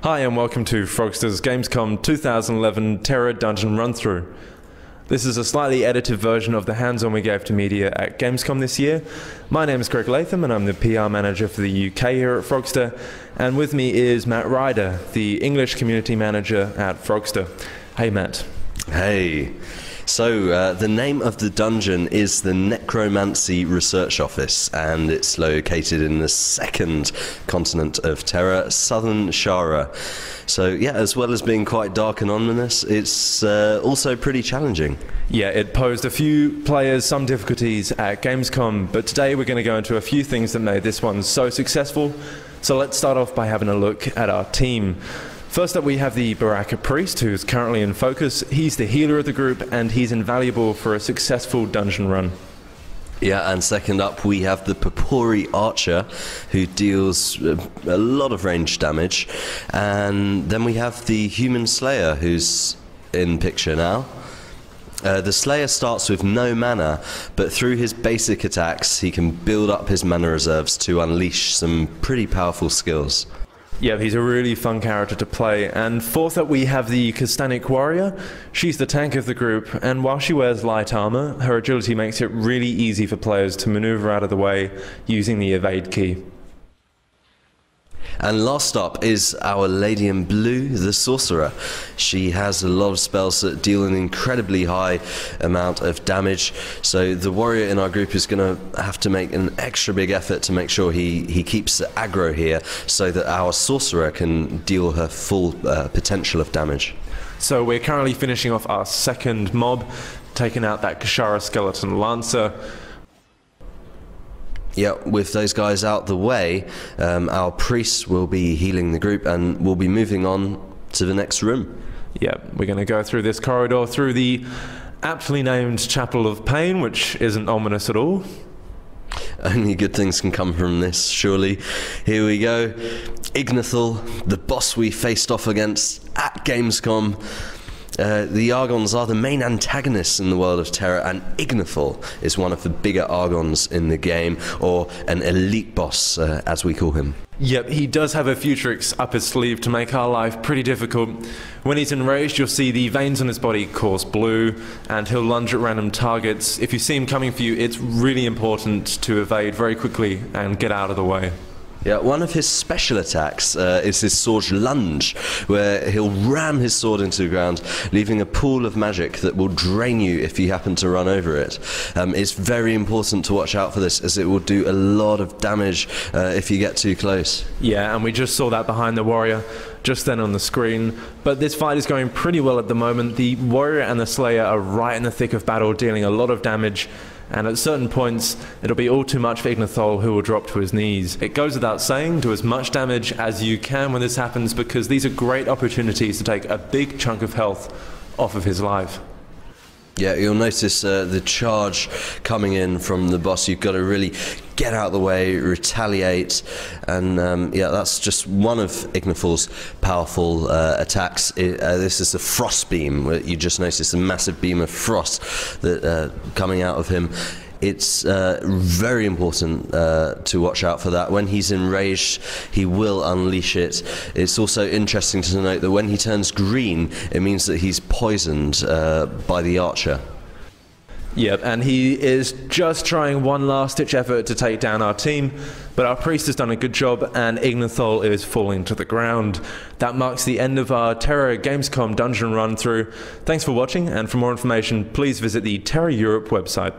Hi and welcome to Frogster's Gamescom 2011 Tera Dungeon Run-Through. This is a slightly edited version of the hands-on we gave to media at Gamescom this year. My name is Greg Latham and I'm the PR manager for the UK here at Frogster. And with me is Matt Ryder, the English community manager at Frogster. Hey Matt. Hey. So, the name of the dungeon is the Necromancy Research Office, and it's located in the second continent of Tera, southern Shara. So, yeah, as well as being quite dark and ominous, it's also pretty challenging. Yeah, it posed a few players some difficulties at Gamescom, but today we're going to go into a few things that made this one so successful. So let's start off by having a look at our team. First up we have the Baraka Priest, who's currently in focus. He's the healer of the group and he's invaluable for a successful dungeon run. Yeah, and second up we have the Purpuri Archer, who deals a lot of range damage. And then we have the Human Slayer, who's in picture now. The Slayer starts with no mana, but through his basic attacks he can build up his mana reserves to unleash some pretty powerful skills. Yeah, he's a really fun character to play. And fourth up we have the Castanic Warrior. She's the tank of the group, and while she wears light armor, her agility makes it really easy for players to maneuver out of the way using the evade key. And last up is our Lady in Blue, the Sorcerer. She has a lot of spells that deal an incredibly high amount of damage, so the warrior in our group is going to have to make an extra big effort to make sure he keeps the aggro here, so that our Sorcerer can deal her full potential of damage. So we're currently finishing off our second mob, taking out that Kashara Skeleton Lancer. Yeah, with those guys out the way, our priest will be healing the group and we'll be moving on to the next room. Yeah, we're going to go through this corridor, through the aptly named Chapel of Pain, which isn't ominous at all. Only good things can come from this, surely. Here we go. Ignithal, the boss we faced off against at Gamescom. The Argons are the main antagonists in the world of Tera, and Ignithal is one of the bigger Argons in the game, or an elite boss, as we call him. Yep, he does have a few tricks up his sleeve to make our life pretty difficult. When he's enraged, you'll see the veins on his body course blue, and he'll lunge at random targets. If you see him coming for you, it's really important to evade very quickly and get out of the way. Yeah, one of his special attacks is his sword lunge, where he'll ram his sword into the ground, leaving a pool of magic that will drain you if you happen to run over it. It's very important to watch out for this, as it will do a lot of damage if you get too close. Yeah, and we just saw that behind the warrior just then on the screen. But this fight is going pretty well at the moment. The warrior and the slayer are right in the thick of battle, dealing a lot of damage. And at certain points, it'll be all too much for Ignithal, who will drop to his knees. It goes without saying, do as much damage as you can when this happens, because these are great opportunities to take a big chunk of health off of his life. Yeah, you'll notice the charge coming in from the boss. You've got to really get out of the way, retaliate, and yeah, that's just one of Ignithal's powerful attacks. This is the frost beam, where you just notice a massive beam of frost that coming out of him. It's very important to watch out for that. When he's enraged, he will unleash it. It's also interesting to note that when he turns green, it means that he's poisoned by the archer. Yep, and he is just trying one last-ditch effort to take down our team, but our priest has done a good job, and Ignithal is falling to the ground. That marks the end of our Tera Gamescom dungeon run-through. Thanks for watching, and for more information, please visit the Tera Europe website.